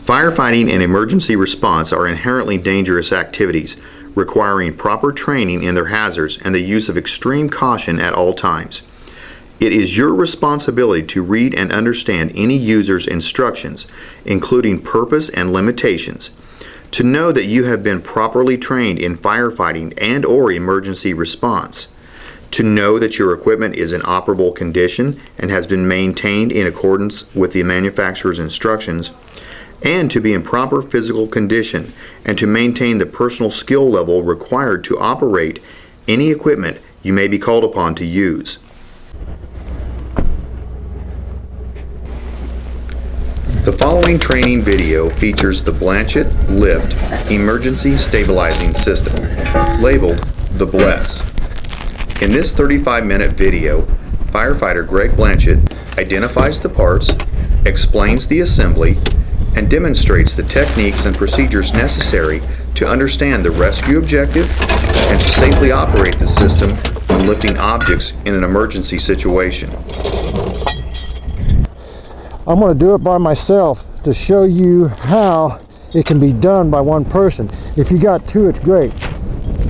Firefighting and emergency response are inherently dangerous activities, requiring proper training in their hazards and the use of extreme caution at all times. It is your responsibility to read and understand any user's instructions, including purpose and limitations, to know that you have been properly trained in firefighting and/or emergency response, to know that your equipment is in operable condition and has been maintained in accordance with the manufacturer's instructions, and to be in proper physical condition and to maintain the personal skill level required to operate any equipment you may be called upon to use. The following training video features the Blanchett Lift Emergency Stabilizing System, labeled the BLESS. In this 35-minute video, firefighter Greg Blanchett identifies the parts, explains the assembly, and demonstrates the techniques and procedures necessary to understand the rescue objective and to safely operate the system when lifting objects in an emergency situation. I'm going to do it by myself to show you how it can be done by one person. If you got two, it's great.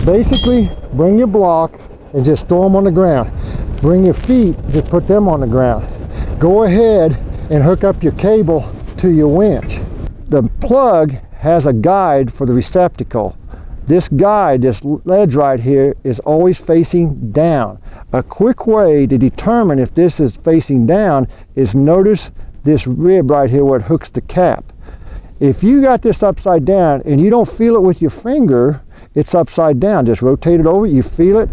Basically, bring your blocks and just throw them on the ground. Bring your feet, just put them on the ground. Go ahead and hook up your cable to your winch. The plug has a guide for the receptacle. This guide, this ledge right here, is always facing down. A quick way to determine if this is facing down is notice this rib right here where it hooks the cap. If you got this upside down and you don't feel it with your finger, it's upside down. Just rotate it over, you feel it,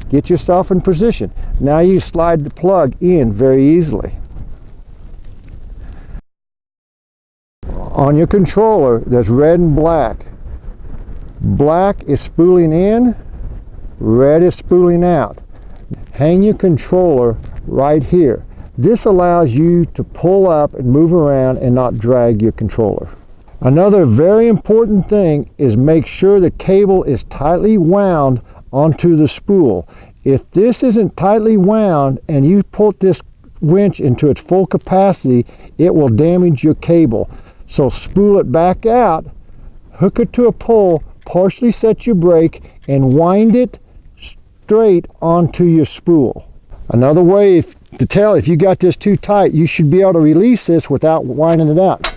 get yourself in position. Now you slide the plug in very easily. On your controller, there's red and black. Black is spooling in, red is spooling out. Hang your controller right here. This allows you to pull up and move around and not drag your controller. Another very important thing is make sure the cable is tightly wound onto the spool. If this isn't tightly wound and you put this winch into its full capacity, it will damage your cable. So spool it back out, hook it to a pole, partially set your brake, and wind it straight onto your spool. Another way to tell if you got this too tight, you should be able to release this without winding it out.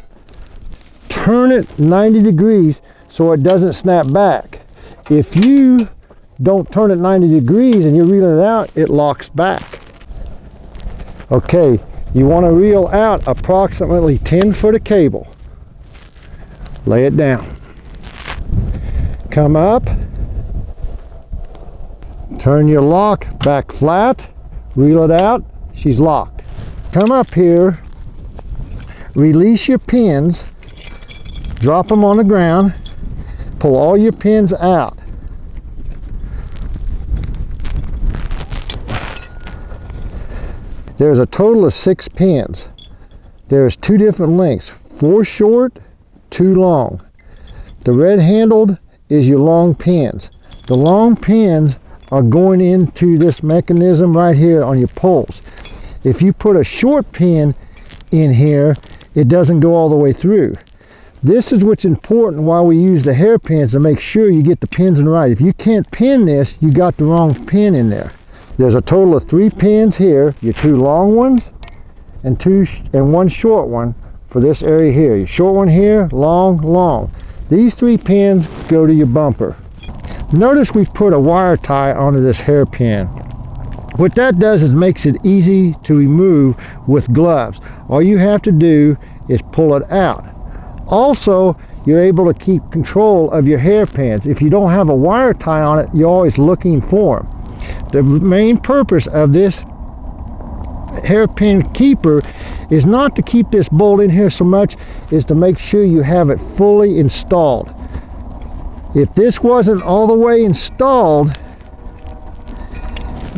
Turn it 90 degrees so it doesn't snap back. If you don't turn it 90 degrees and you're reeling it out, it locks back. Okay, you want to reel out approximately 10 foot of cable. Lay it down. Come up. Turn your lock back flat. Reel it out. She's locked. Come up here. Release your pins. Drop them on the ground. Pull all your pins out. There's a total of 6 pins. There's 2 different lengths, 4 short, 2 long. The red handled is your long pins. The long pins are going into this mechanism right here on your poles. If you put a short pin in here, it doesn't go all the way through. This is what's important while we use the hairpins to make sure you get the pins in right. If you can't pin this, you got the wrong pin in there. There's a total of 3 pins here, your 2 long ones and 1 short one for this area here. Your short one here, long, long. These 3 pins go to your bumper. Notice we've put a wire tie onto this hairpin. What that does is makes it easy to remove with gloves. All you have to do is pull it out. Also, you're able to keep control of your hairpins. If you don't have a wire tie on it, you're always looking for them. The main purpose of this hairpin keeper is not to keep this bolt in here so much, is to make sure you have it fully installed. If this wasn't all the way installed,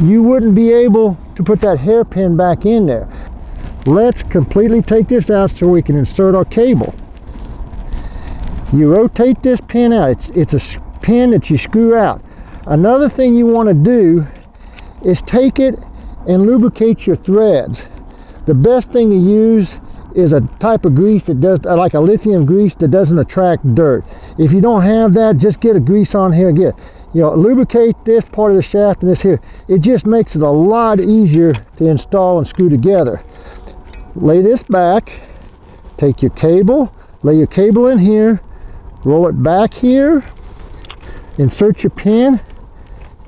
you wouldn't be able to put that hairpin back in there. Let's completely take this out so we can insert our cable. You rotate this pin out. It's a pin that you screw out. Another thing you want to do is take it and lubricate your threads. The best thing to use is a type of grease that does, like a lithium grease, that doesn't attract dirt. If you don't have that, just get a grease on here and lubricate this part of the shaft and this here. It just makes it a lot easier to install and screw together. Lay this back, take your cable, lay your cable in here, roll it back here, insert your pin,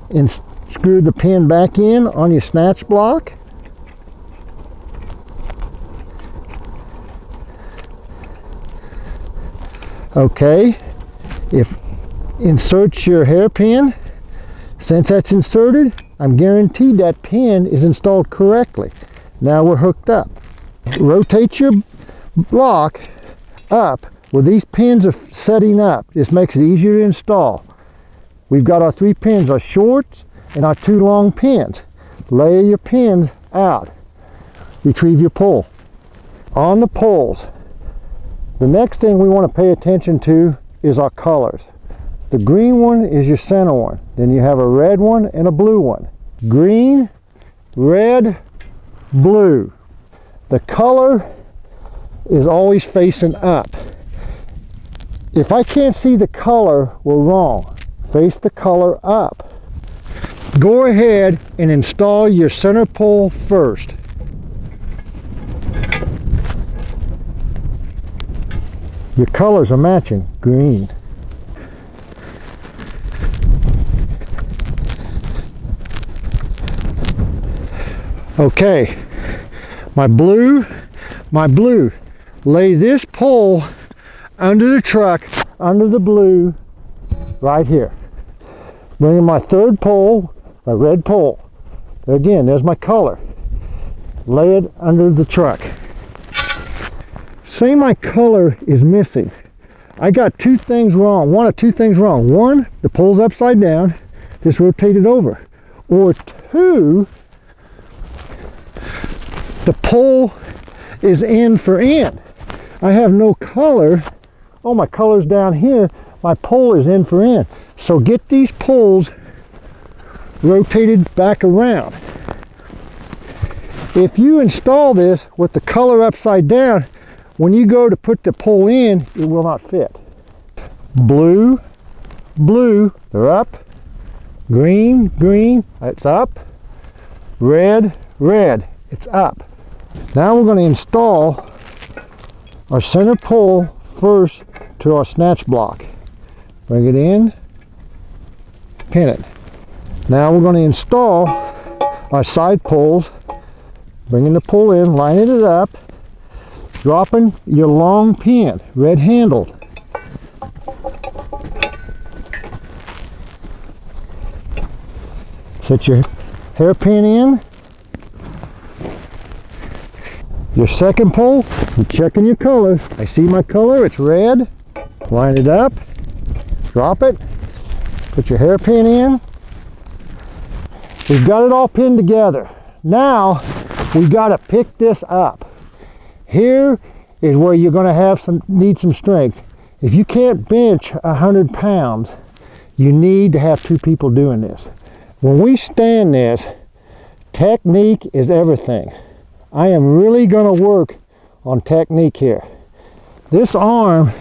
and screw the pin back in on your snatch block. Okay, insert your hairpin. Since that's inserted, I'm guaranteed that pin is installed correctly. Now we're hooked up. Rotate your block up where these pins are setting up. This makes it easier to install. We've got our 3 pins, our shorts and our 2 long pins. Lay your pins out. Retrieve your pole. On the poles, the next thing we want to pay attention to is our colors. The green one is your center one. Then you have a red one and a blue one. Green, red, blue. The color is always facing up. If I can't see the color, we're wrong. Face the color up. Go ahead and install your center pole first. Your colors are matching, green. Okay, my blue. Lay this pole under the truck, under the blue, right here. Bring in my 3rd pole, my red pole. Again, there's my color. Lay it under the truck. Say my color is missing. I got 2 things wrong, 1 of 2 things wrong. 1, the pole's upside down, just rotate it over. Or 2, the pole is in for in. I have no color. Oh, my color's down here. My pole is in for in. So get these poles rotated back around. If you install this with the color upside down, when you go to put the pole in, it will not fit. Blue, blue, they're up. Green, green, it's up. Red, red, it's up. Now we're going to install our center pole first to our snatch block. Bring it in, pin it. Now we're going to install our side poles. Bringing the pole in, lining it up, dropping your long pin, red handled. Set your hairpin in. Your second pole, you're checking your color. I see my color, it's red. Line it up, drop it, put your hairpin in. We've got it all pinned together. Now, we've got to pick this up. Here is where you're going to need some strength. If you can't bench 100 pounds, you need to have 2 people doing this. When we stand this, technique is everything. I am really going to work on technique here. This arm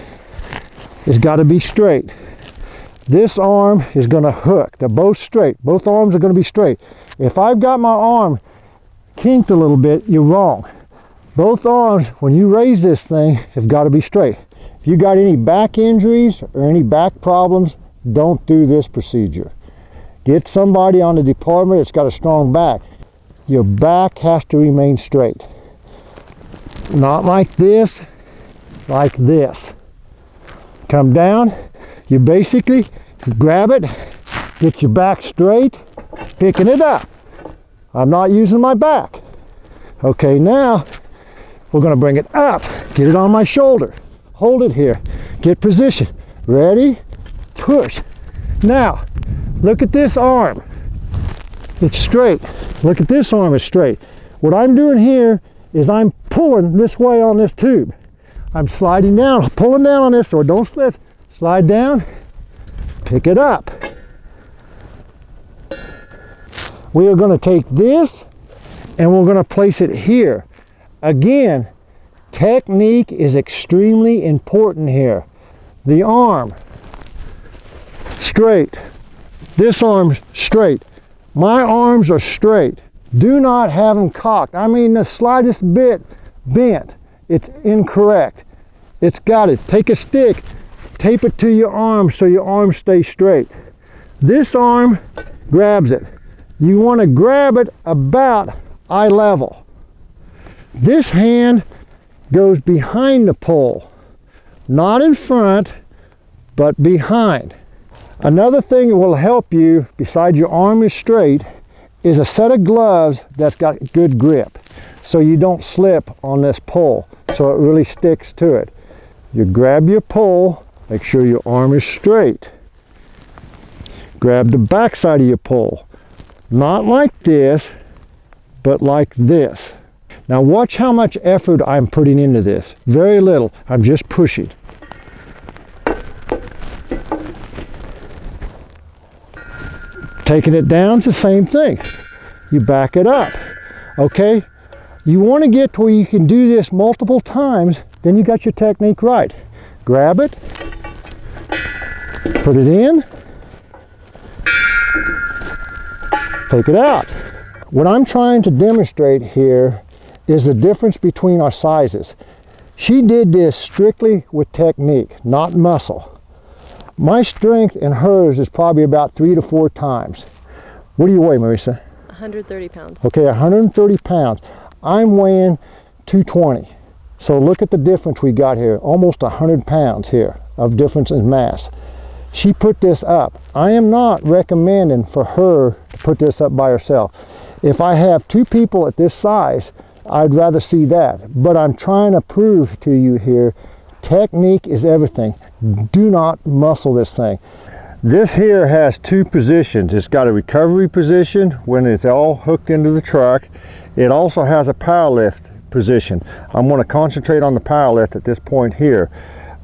has got to be straight. This arm is going to hook. They're both straight. Both arms are going to be straight. If I've got my arm kinked a little bit, you're wrong. Both arms, when you raise this thing, have got to be straight. If you got any back injuries or any back problems, don't do this procedure. Get somebody on the department that's got a strong back. Your back has to remain straight. Not like this, like this. Come down, you basically grab it, get your back straight, picking it up. I'm not using my back. Okay, now we're going to bring it up, get it on my shoulder, hold it here, get position, ready, push. Now, look at this arm. It's straight. Look at this arm is straight. What I'm doing here is I'm pulling this way on this tube. I'm sliding down, pulling down on this so it don't slip. Slide down, pick it up. We are going to take this and we're going to place it here. Again, Technique is extremely important here. The arm straight. This arm straight. My arms are straight. Do not have them cocked. I mean the slightest bit bent. It's incorrect. It's got it. Take a stick, tape it to your arm so your arm stays straight. This arm grabs it. You want to grab it about eye level. This hand goes behind the pole, not in front, but behind. Another thing that will help you, besides your arm is straight, is a set of gloves that's got good grip, so you don't slip on this pole, so it really sticks to it. You grab your pole, make sure your arm is straight. Grab the back side of your pole, not like this, but like this. Now watch how much effort I'm putting into this. Very little. I'm just pushing. Taking it down, it's the same thing. You back it up. Okay? You want to get to where you can do this multiple times, then you got your technique right. Grab it, put it in, take it out. What I'm trying to demonstrate here is the difference between our sizes. She did this strictly with technique, not muscle. My strength and hers is probably about 3 to 4 times. What do you weigh, Marisa? 130 pounds. Okay, 130 pounds. I'm weighing 220. So look at the difference we got here. Almost 100 pounds here of difference in mass. She put this up. I am not recommending for her to put this up by herself. If I have 2 people at this size, I'd rather see that. But I'm trying to prove to you here, technique is everything. Do not muscle this thing. This here has 2 positions. It's got a recovery position when it's all hooked into the truck. It also has a power lift position. I'm going to concentrate on the power lift at this point here.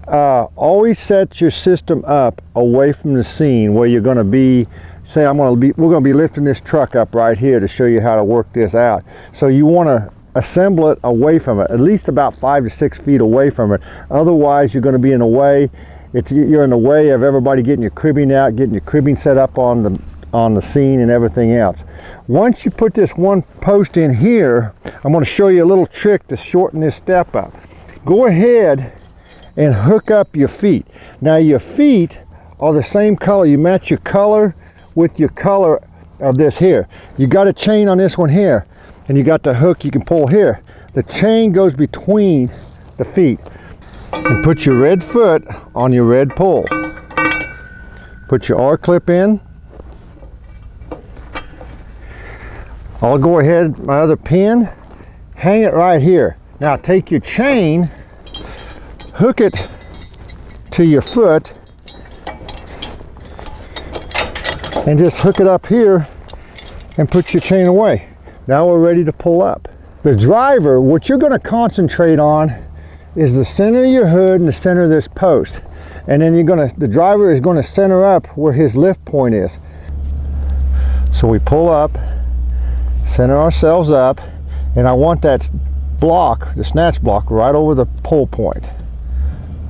Always set your system up away from the scene where you're going to be. Say we're going to be lifting this truck up right here to show you how to work this out. So you want to assemble it away from it, at least about 5 to 6 feet away from it. Otherwise you're going to be in the way. You're in the way of everybody getting your cribbing out, getting your cribbing set up on the scene and everything else. Once you put this one post in here, I'm going to show you a little trick to shorten this step up. Go ahead and hook up your feet. Now your feet are the same color. You match your color with your color of this here. You got a chain on this one here, and you got the hook you can pull here. The chain goes between the feet. And put your red foot on your red pole. Put your R-clip in. I'll go ahead, my other pin, hang it right here. Now take your chain, hook it to your foot, and just hook it up here and put your chain away. Now we're ready to pull up. The driver, what you're going to concentrate on is the center of your hood and the center of this post. And then the driver is going to center up where his lift point is. So we pull up, center ourselves up, and I want that block, the snatch block, right over the pull point.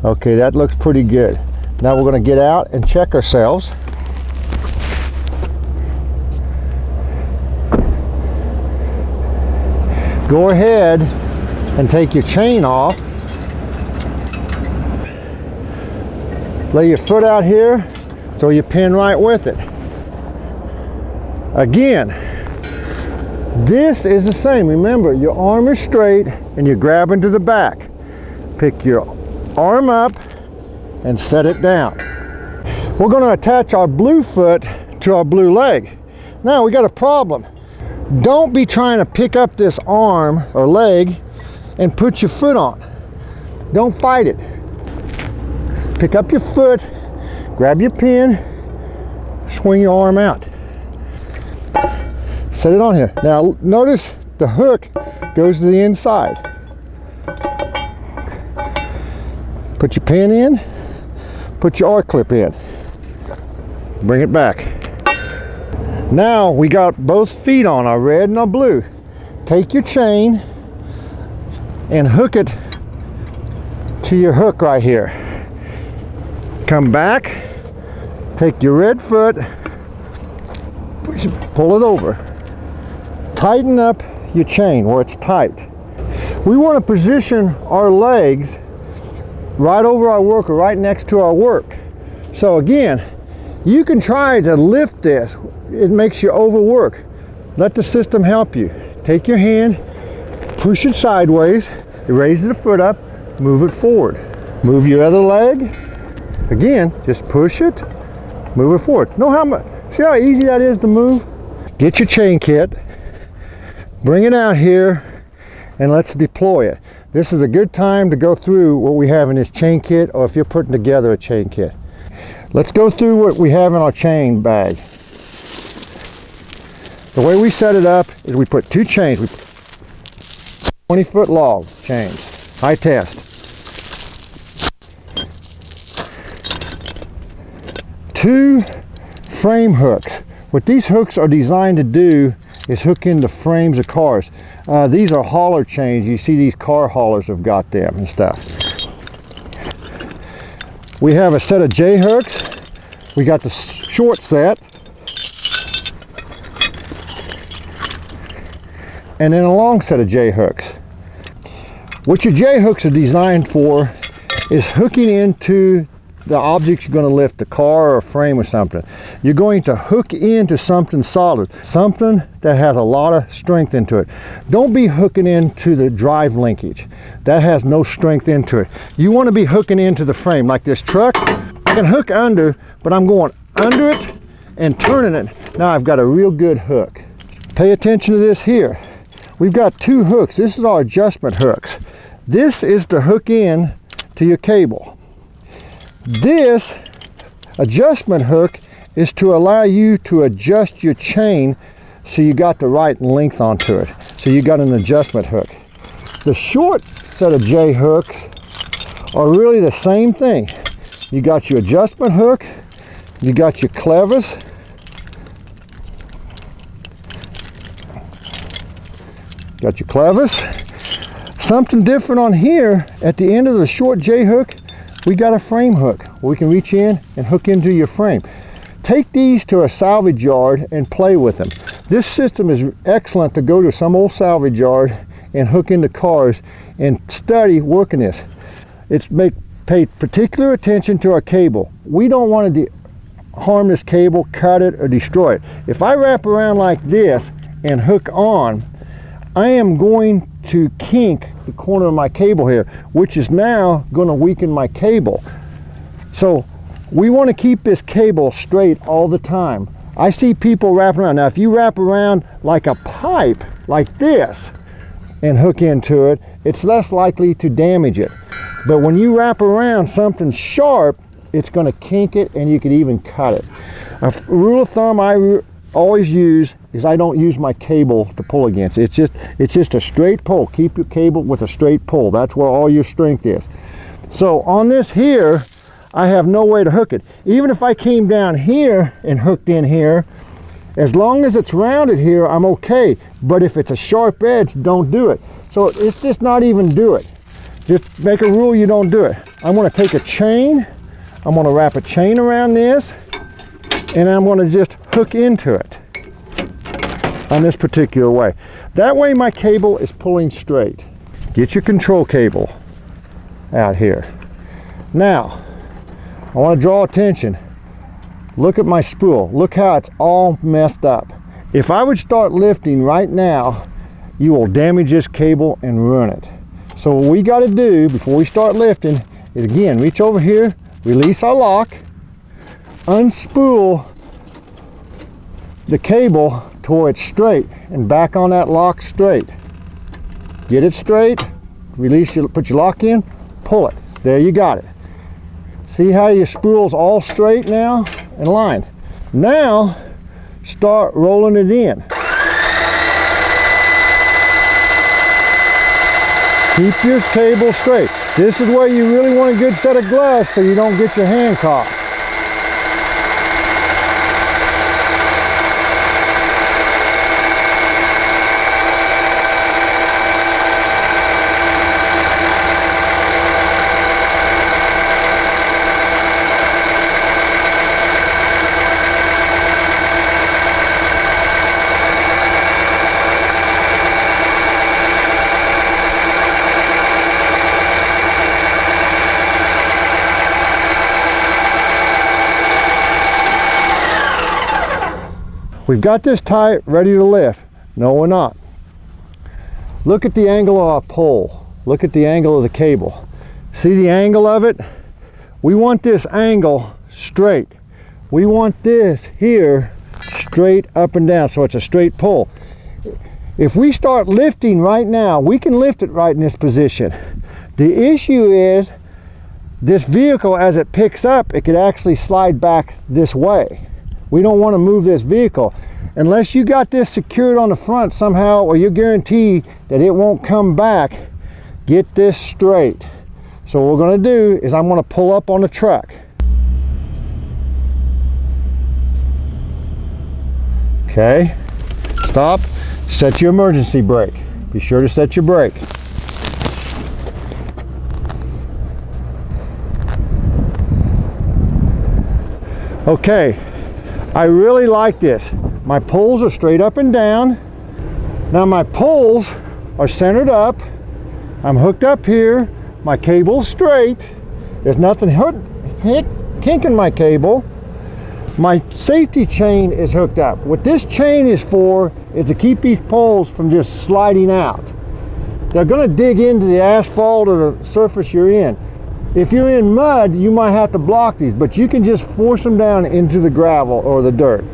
Okay, that looks pretty good. Now we're going to get out and check ourselves. Go ahead and take your chain off. Lay your foot out here, throw your pin right with it. Again, this is the same. Remember, your arm is straight and you're grabbing to the back. Pick your arm up and set it down. We're going to attach our blue foot to our blue leg. Now we got a problem. Don't be trying to pick up this arm or leg and put your foot on. Don't fight it. Pick up your foot, grab your pin, swing your arm out. Set it on here. Now notice the hook goes to the inside. Put your pin in, put your R-clip in. Bring it back. Now we got both feet on, our red and our blue. Take your chain and hook it to your hook right here. Come back, take your red foot, pull it over. Tighten up your chain where it's tight. We want to position our legs right over our work or right next to our work. So again, you can try to lift this. It makes you overwork. Let the system help you. Take your hand, push it sideways, raise the foot up, move it forward. Move your other leg. Again, just push it, move it forward. See how easy that is to move? Get your chain kit, bring it out here, and let's deploy it. This is a good time to go through what we have in this chain kit, or if you're putting together a chain kit. Let's go through what we have in our chain bag. The way we set it up is we put 2 chains. We put 20-foot log chains, high test. 2 frame hooks. What these hooks are designed to do is hook into frames of cars. These are hauler chains. You see these car haulers have got them and stuff. We have a set of J hooks. We got the short set. And then a long set of J hooks. What your J hooks are designed for is hooking into the objects you're going to lift, a car or a frame or something. You're going to hook into something solid, something that has a lot of strength into it. Don't be hooking into the drive linkage. That has no strength into it. You want to be hooking into the frame. Like this truck, I can hook under, but I'm going under it and turning it. Now I've got a real good hook. Pay attention to this here. We've got 2 hooks. This is our adjustment hooks. This is to hook in to your cable. This adjustment hook is to allow you to adjust your chain so you got the right length onto it. So you got an adjustment hook. The short set of J hooks are really the same thing. You got your adjustment hook, you got your clevis, Something different on here, at the end of the short J hook, we got a frame hook where we can reach in and hook into your frame. Take these to a salvage yard and play with them. This system is excellent to go to some old salvage yard and hook into cars and study working this. Pay particular attention to our cable. We don't want to harm this cable, cut it, or destroy it. If I wrap around like this and hook on, I am going to kink the corner of my cable here, which is now going to weaken my cable. So we want to keep this cable straight all the time. I see people wrapping around. Now if you wrap around like a pipe like this and hook into it, it's less likely to damage it. But when you wrap around something sharp, it's going to kink it and you could even cut it. A rule of thumb I always use is I don't use my cable to pull against. It's just a straight pull. Keep your cable with a straight pull. That's where all your strength is. So on this here, I have no way to hook it. Even if I came down here and hooked in here, as long as it's rounded here, I'm okay. But if it's a sharp edge, don't do it. So it's just not even do it. Just make a rule you don't do it. I'm going to take a chain. I'm going to wrap a chain around this, and I'm going to just hook into it on this particular way. That way my cable is pulling straight. Get your control cable out here. Now, I want to draw attention. Look at my spool. Look how it's all messed up. If I would start lifting right now, you will damage this cable and ruin it. So what we got to do before we start lifting is, again, reach over here, release our lock, unspool the cable to where it's straight, and back on that lock straight. Get it straight, release your, put your lock in, pull it. There, you got it. See how your spool's all straight now and lined. Now start rolling it in. Keep your cable straight. This is where you really want a good set of gloves so you don't get your hand caught. We've got this tight, ready to lift. No, we're not. Look at the angle of our pole. Look at the angle of the cable. See the angle of it? We want this angle straight. We want this here straight up and down, so it's a straight pole. If we start lifting right now, we can lift it right in this position. The issue is this vehicle, as it picks up, it could actually slide back this way. We don't want to move this vehicle. Unless you got this secured on the front somehow, or you guarantee that it won't come back, get this straight. So what we're going to do is I'm going to pull up on the truck. Okay, stop, set your emergency brake. Be sure to set your brake. Okay, I really like this. My poles are straight up and down. Now my poles are centered up. I'm hooked up here. My cable's straight. There's nothing kinking my cable. My safety chain is hooked up. What this chain is for is to keep these poles from just sliding out. They're going to dig into the asphalt or the surface you're in. If you're in mud, you might have to block these, but you can just force them down into the gravel or the dirt.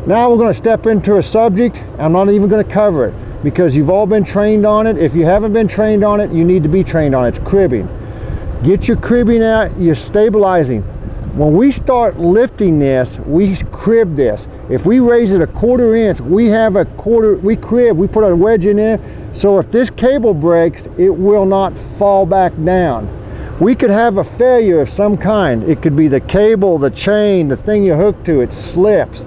Now we're going to step into a subject. I'm not even going to cover it because you've all been trained on it. If you haven't been trained on it, you need to be trained on it. It's cribbing. Get your cribbing out, you're stabilizing. When we start lifting this, we crib this. If we raise it a 1/4 inch, we crib, we put a wedge in there. So if this cable breaks, it will not fall back down. We could have a failure of some kind. It could be the cable, the chain, the thing you hook to, it slips.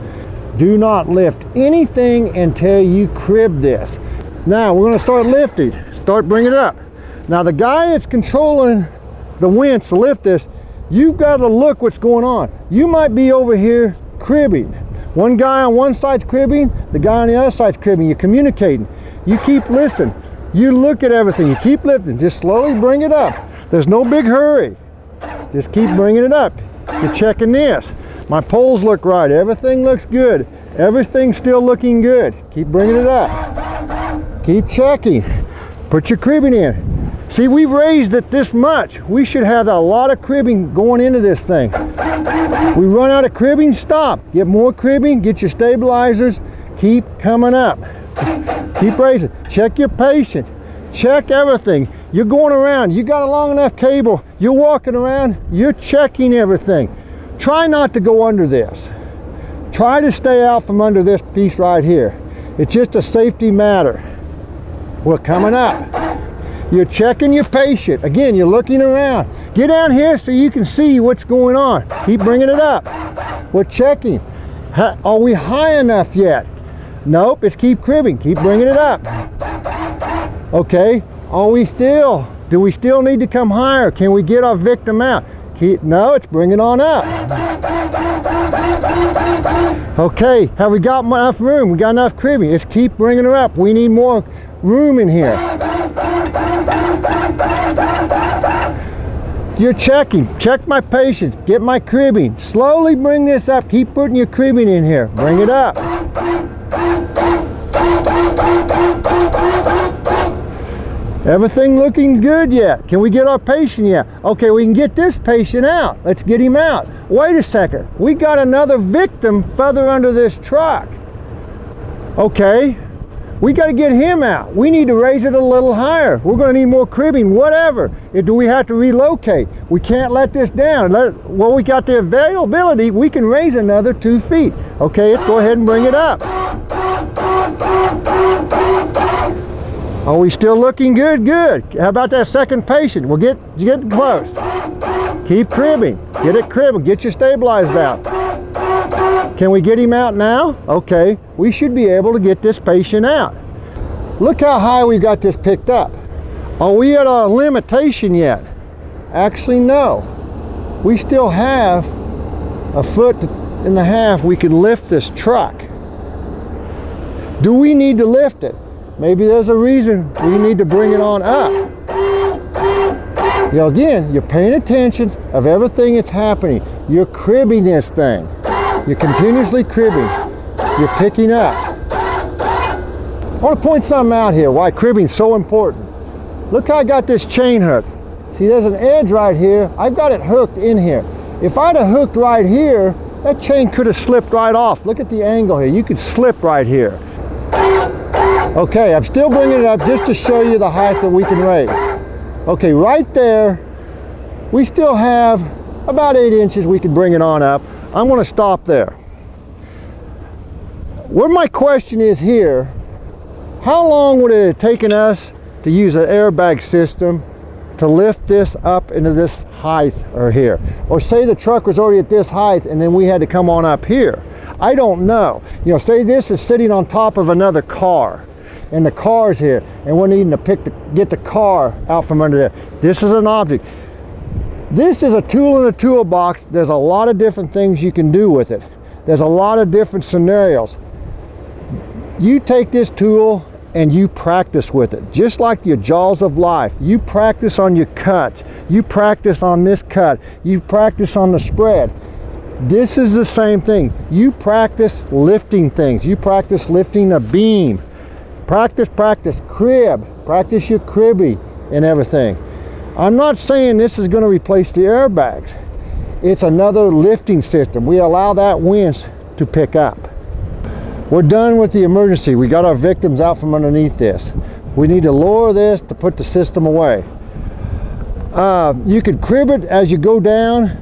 Do not lift anything until you crib this. Now we're going to start lifting. Start bringing it up. Now the guy that's controlling the winch to lift this, you've got to look what's going on. You might be over here cribbing. One guy on one side's cribbing, the guy on the other side's cribbing. You're communicating. You keep listening. You look at everything. You keep lifting. Just slowly bring it up. There's no big hurry. Just keep bringing it up. You're checking this. My poles look right. Everything looks good. Everything's still looking good. Keep bringing it up. Keep checking. Put your cribbing in. See, we've raised it this much. We should have a lot of cribbing going into this thing. We run out of cribbing, stop. Get more cribbing, get your stabilizers. Keep coming up. Keep raising. Check your patience. Check everything. You're going around. You got a long enough cable. You're walking around. You're checking everything. Try not to go under this. Try to stay out from under this piece right here. It's just a safety matter. We're coming up. You're checking your patient. Again, you're looking around. Get down here so you can see what's going on. Keep bringing it up. We're checking. Are we high enough yet? Nope, it's keep cribbing. Keep bringing it up. Okay, do we still need to come higher? Can we get our victim out? No, it's bringing on up. Okay, have we got enough room? We got enough cribbing. Let's keep bringing her up. We need more room in here. You're checking. Check my patience. Get my cribbing. Slowly bring this up. Keep putting your cribbing in here. Bring it up. Everything looking good yet? Can we get our patient yet? Okay, we can get this patient out. Let's get him out. Wait a second. We got another victim further under this truck. Okay, we got to get him out. We need to raise it a little higher. We're going to need more cribbing, whatever. Do we have to relocate? We can't let this down. Well, we got the availability. We can raise another 2 feet. Okay, let's go ahead and bring it up. Are we still looking good? Good. How about that second patient? We'll get close. Keep cribbing. Get it cribbing. Get your stabilized out. Can we get him out now? Okay. We should be able to get this patient out. Look how high we've got this picked up. Are we at our limitation yet? Actually, no. We still have 1.5 feet we can lift this truck. Do we need to lift it? Maybe there's a reason we need to bring it on up. Again, you're paying attention of everything that's happening. You're cribbing this thing. You're continuously cribbing. you're picking up. I want to point something out here, why cribbing is so important. Look how I got this chain hook. See, there's an edge right here. I've got it hooked in here. If I'd have hooked right here, that chain could have slipped right off. Look at the angle here. You could slip right here. Okay, I'm still bringing it up just to show you the height that we can raise. Okay, right there, we still have about 8 inches we can bring it on up. I'm going to stop there. What my question is here, how long would it have taken us to use an airbag system to lift this up into this height or here? Or say the truck was already at this height and then we had to come on up here. I don't know. You know, say this is sitting on top of another car and the car's here and we're needing to get the car out from under there. This is an object. This is a tool in the toolbox. There's a lot of different things you can do with it. There's a lot of different scenarios. You take this tool and you practice with it, just like your jaws of life. You practice on your cuts. You practice on this cut. You practice on the spread. This is the same thing. You practice lifting things. You practice lifting a beam. Practice crib. Practice your cribby and everything. I'm not saying this is going to replace the airbags. It's another lifting system. We allow that winch to pick up. We're done with the emergency. We got our victims out from underneath this. We need to lower this to put the system away. You could crib it as you go down.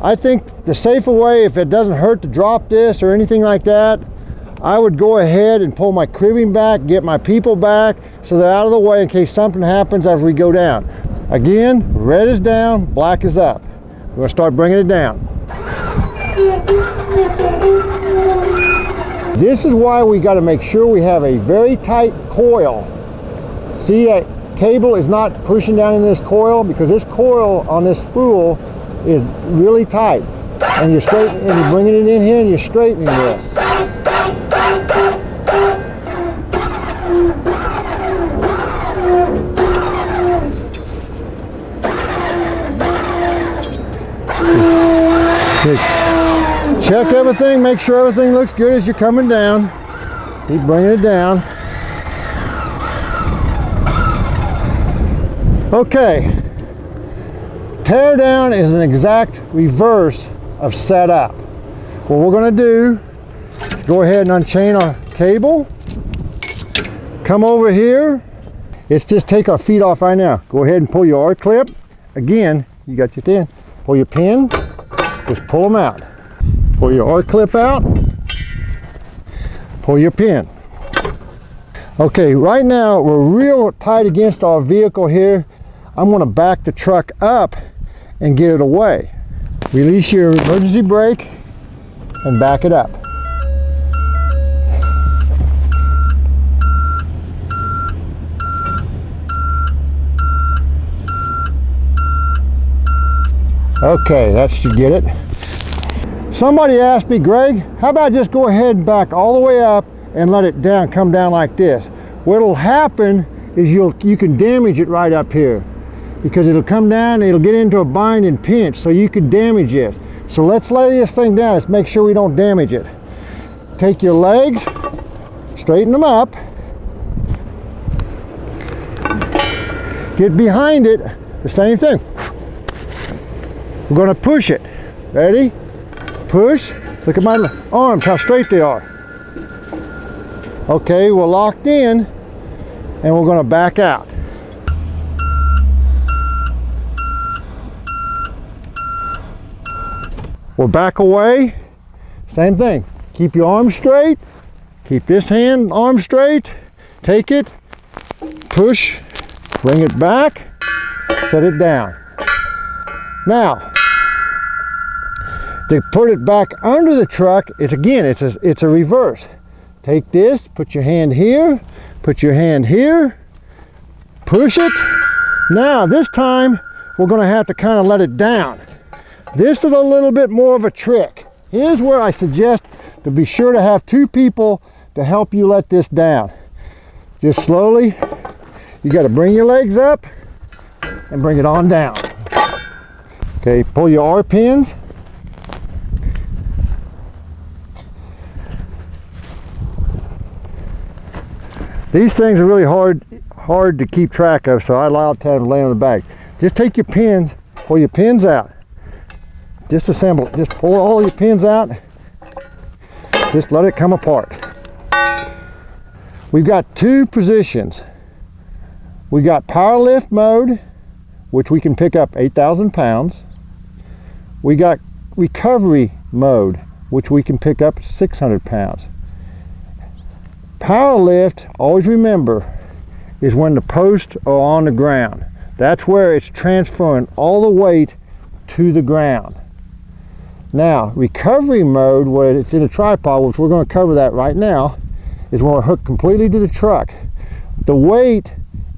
I think the safer way, if it doesn't hurt to drop this or anything like that, I would go ahead and pull my cribbing back, get my people back so they're out of the way in case something happens as we go down. Again, red is down, black is up. We're going to start bringing it down. This is why we got to make sure we have a very tight coil. See, that cable is not pushing down in this coil because this coil on this spool is really tight. And you're bringing it in here and you're straightening this. Check everything, make sure everything looks good as you're coming down. Keep bringing it down. Okay. Tear down is an exact reverse of set up. What we're going to do is go ahead and unchain our cable. Come over here. It's just take our feet off right now. Go ahead and pull your R clip. Again, you got your pin. Pull your pin. Just pull them out. Pull your R clip out. Pull your pin. Okay, right now we're real tight against our vehicle here. I'm going to back the truck up and get it away. Release your emergency brake and back it up. Okay, that should get it. Somebody asked me, Greg, how about just go ahead and back all the way up and let it come down like this? What'll happen is you can damage it right up here because it'll come down, it'll get into a bind and pinch, so you could damage this. So let's lay this thing down. Let's make sure we don't damage it. Take your legs, straighten them up, get behind it, the same thing. We're going to push it. Ready? Push. Look at my arms, how straight they are. Okay, we're locked in and we're going to back out. We'll back away. Same thing. Keep your arms straight. Keep this arm straight. Take it. Push. Bring it back. Set it down. Now, to put it back under the truck, it's a reverse. Take this, put your hand here, put your hand here, push it. Now this time we're going to have to kind of let it down. This is a little bit more of a trick. Here's where I suggest to be sure to have 2 people to help you let this down. Just slowly, you got to bring your legs up and bring it on down. Okay, pull your R pins. These things are really hard to keep track of, so I allow them to lay on the back. Just take your pins, pull your pins out. Disassemble, just pull all your pins out. Just let it come apart. We've got two positions. We got power lift mode, which we can pick up 8,000 pounds. We got recovery mode, which we can pick up 600 pounds. Power lift, always remember, is when the posts are on the ground. That's where it's transferring all the weight to the ground. Now, recovery mode, where it's in a tripod, which we're going to cover that right now, is when we're hooked completely to the truck. The weight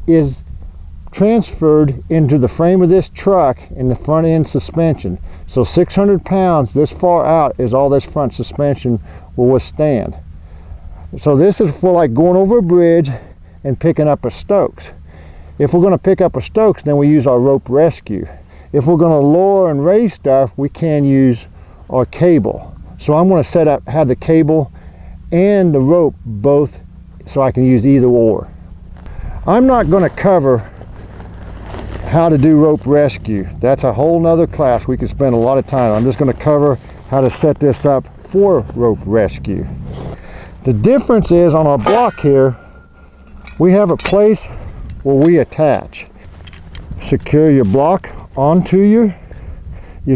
is transferred into the frame of this truck in the front end suspension. So 600 pounds this far out is all this front suspension will withstand. So this is for like going over a bridge and picking up a Stokes. If we're going to pick up a Stokes, then we use our rope rescue. If we're going to lower and raise stuff, we can use our cable. So I'm going to have the cable and the rope both, so I can use either or. I'm not going to cover how to do rope rescue. That's a whole nother class we could spend a lot of time. I'm just going to cover how to set this up for rope rescue. The difference is on our block here, we have a place where we attach. Secure your block onto your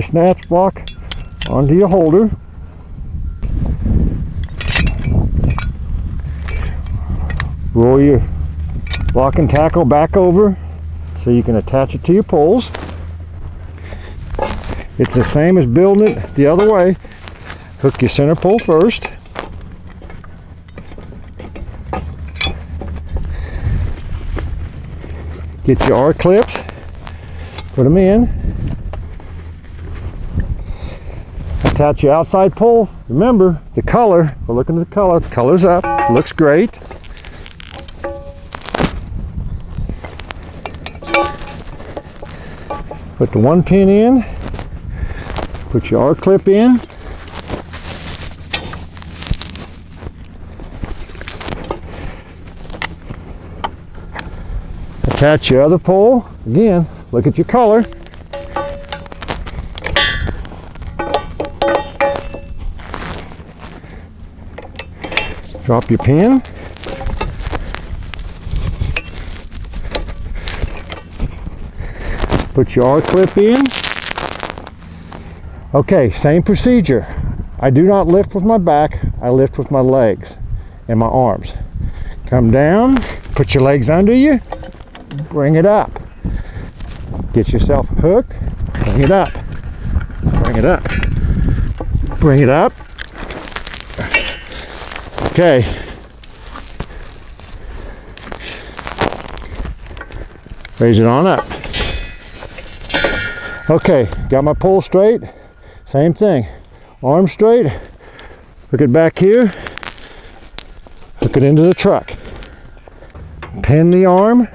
snatch block onto your holder. Roll your block and tackle back over so you can attach it to your poles. It's the same as building it the other way. Hook your center pole first. Get your R-clips, put them in. Attach your outside pole. Remember the color, we're looking at the color. The color's up, looks great. Put the one pin in, put your R-clip in. Attach your other pole. Again, look at your color. Drop your pin. Put your R-clip in. Okay, same procedure. I do not lift with my back, I lift with my legs and my arms. Come down, put your legs under you, bring it up. Get yourself hooked, bring it up. Bring it up. Bring it up. Okay. Raise it on up. Okay, got my pole straight. Same thing. Arm straight. Hook it back here. Hook it into the truck. Pin the arm.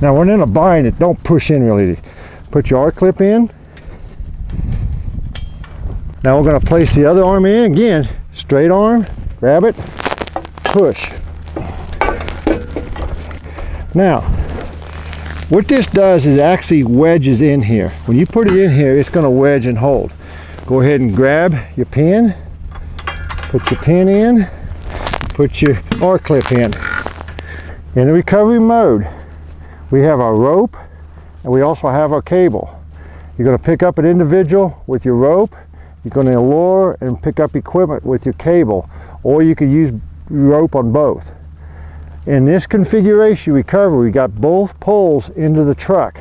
Now when in a bind, it don't push in really. Put your R-clip in. Now we're going to place the other arm in again. Straight arm, grab it, push. Now, what this does is actually wedges in here. When you put it in here, it's going to wedge and hold. Go ahead and grab your pin, put your pin in, put your R-clip in. In the recovery mode, we have our rope and we also have our cable. You're going to pick up an individual with your rope. You're going to lower and pick up equipment with your cable, or you could use rope on both. In this configuration recovery, we got both poles into the truck.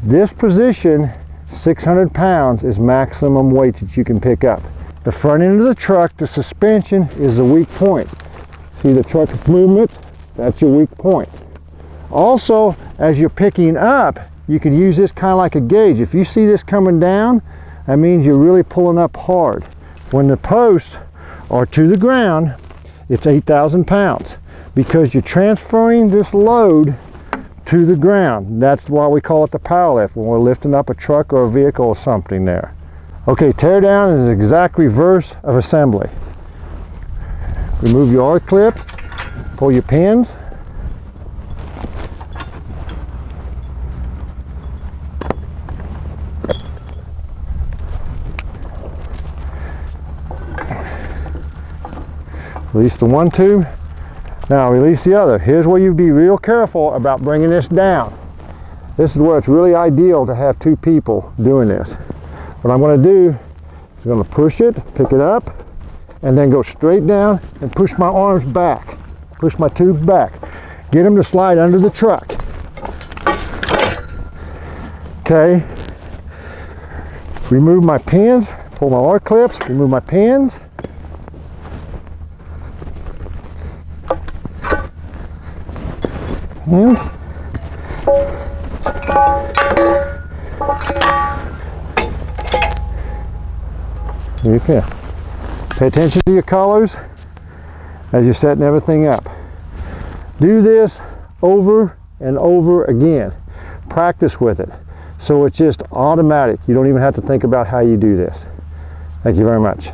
This position, 600 pounds, is maximum weight that you can pick up. The front end of the truck, the suspension, is the weak point. See the truck's movement? That's your weak point. Also, as you're picking up, you can use this kind of like a gauge. If you see this coming down, that means you're really pulling up hard. When the posts are to the ground, it's 8,000 pounds because you're transferring this load to the ground. That's why we call it the power lift, when we're lifting up a truck or a vehicle or something there. Okay, tear down is the exact reverse of assembly. Remove your arc clips, pull your pins. Release the one tube. Now release the other. Here's where you be real careful about bringing this down. This is where it's really ideal to have two people doing this. What I'm going to do is I'm going to push it, pick it up, and then go straight down and push my arms back. Push my tubes back. Get them to slide under the truck. Okay. Remove my pins, pull my arc clips, remove my pins. And you can. Pay attention to your colors as you're setting everything up. Do this over and over again. Practice with it so it's just automatic. You don't even have to think about how you do this. Thank you very much.